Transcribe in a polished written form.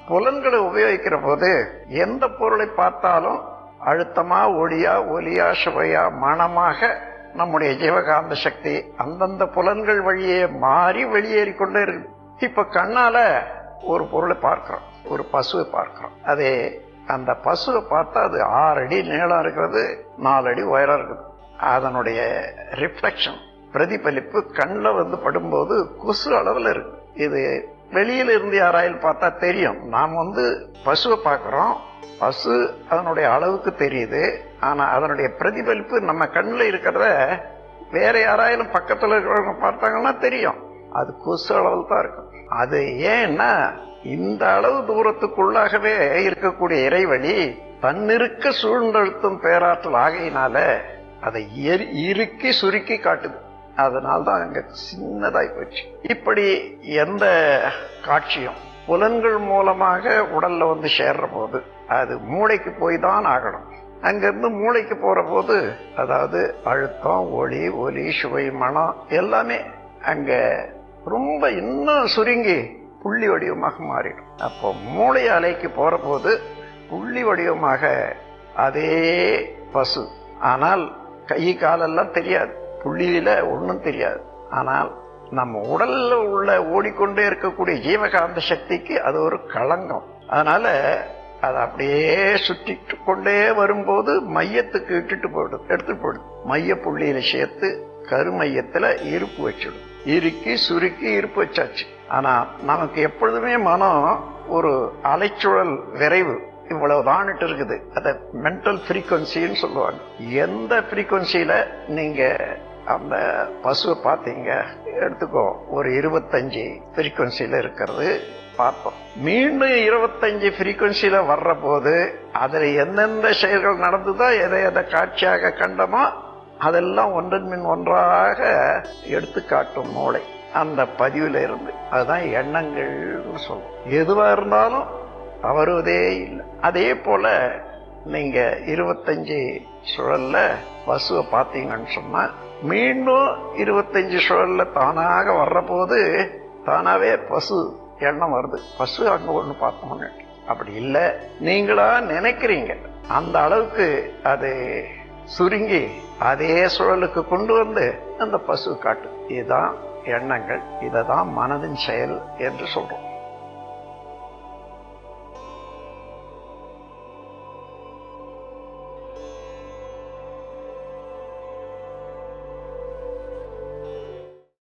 புலன்களை உபயோகிக்கிற போது எந்த பொருளை பார்த்தாலும் அழுத்தமா, ஒளியா, ஒலியா, சுவையா, மனமாக நம்முடைய ஜீவகாந்த சக்தி அந்தந்த புலன்கள் வழியே மாறி வெளியேறி கொண்டே இருக்கு. இப்ப கண்ணால ஒரு பொருளை பார்க்கிறோம், ஒரு பசுவை பார்க்கிறோம். அதே அந்த பசுவை பார்த்தா அது 6 அடி நீளம் இருக்கிறது, 4 அடி உயரம் இருக்குது. அதனுடைய ரிஃப்ளெக்ஷன், பிரதிபலிப்பு கண்ணில் படும்போது கொசு அளவில் இருக்கு. இது வெளியில இருந்து யாராயில் பார்த்தா தெரியும். நாம் பசுவை பார்க்கிறோம், பசு அதனுடைய அளவுக்கு தெரியுது. ஆனா அதனுடைய பிரதிபலிப்பு நம்ம கண்ணில் இருக்கிறத வேற யாராயிலும் பக்கத்துல இருக்கிறவங்க பார்த்தாங்கன்னா தெரியும், அது கொசு அளவில் தான் இருக்கும். அது ஏன்னா இந்த அளவு தூரத்துக்குள்ளாகவே இருக்கக்கூடிய இறைவழி தன்னிருக்க சூழ்ந்தழுத்தும் பேராற்றல் ஆகையினால அதை இறுக்கி சுருக்கி காட்டுது. அதனால்தான் அங்க சின்னதாய் போச்சு. இப்படி எந்த காட்சியும் புலன்கள் மூலமாக உடல்ல சேர்ற போது அது மூளைக்கு போய் தான் ஆகணும். அங்கிருந்து மூளைக்கு போற போது அதாவது அழுத்தம், ஒளி, ஒலி, சுவை, மனம் எல்லாமே அங்க ரொம்ப இன்னும் சுருங்கி புள்ளி வடிவமாக மாறிடும். அப்போ மூளை அலைக்கு போற போது புள்ளி வடிவமாக அதே பசு, ஆனால் கை காலெல்லாம் தெரியாது, புள்ளியில ஒன்றும் தெரியாது. ஆனால் நம்ம உடல்ல உள்ள ஓடிக்கொண்டே இருக்கக்கூடிய ஜீவகாந்த சக்திக்கு அது ஒரு களங்கம். அதனால அது அப்படியே சுற்றிட்டு கொண்டே வரும்போது மையத்துக்கு எடுத்துட்டு போயிடுது. மைய புள்ளியில சேர்த்து கருமையத்துல இருப்பு வச்சிடும். இறுக்கி சுருக்கி இருப்பு வச்சாச்சு. ஆனா நமக்கு எப்பொழுதுமே மனம் ஒரு அலைச்சுழல் விரைவு இவ்வளவுதான் இருக்குது. அத மென்டல் ஃப்ரீக்வன்சின்னு சொல்லுவாங்க. எந்த ஃப்ரீக்வன்சியில நீங்க அந்த பசுவை பார்த்தீங்க எடுத்துக்கோ, ஒரு 25 ஃப்ரீக்வன்சியில இருக்கிறது பார்ப்போம். மீண்டும் 25 ஃப்ரீக்வன்சியில வர்ற போது அதுல எந்தெந்த செயல்கள் நடந்துதோ, எதை எதை காட்சியாக கண்டமோ அதெல்லாம் ஒன்றன் மின் ஒன்றாக எடுத்து காட்டும் மூளை அந்த பதிவுல இருந்து. அதுதான் எண்ணங்கள் சொல்லும். எதுவா இருந்தாலும் வருவதே இல்லை. அதே போல நீங்க 25 சுழல்ல பசுவை பார்த்தீங்கன்னு சொன்னா மீண்டும் 25 சுழல்ல தானாக வர்ற போது தானாவே பசு எண்ணம் வருது. பசு அங்க ஒண்ணு பார்த்தோம்னு. அப்படி இல்லை, நீங்களா நினைக்கிறீங்க. அந்த அளவுக்கு அது சுருங்கி அதே சுழலுக்கு கொண்டு வந்து அந்த பசு காட்டு. இதுதான் எண்ணங்கள். இததான் மனதின் செயல் என்று சொல்றோம்.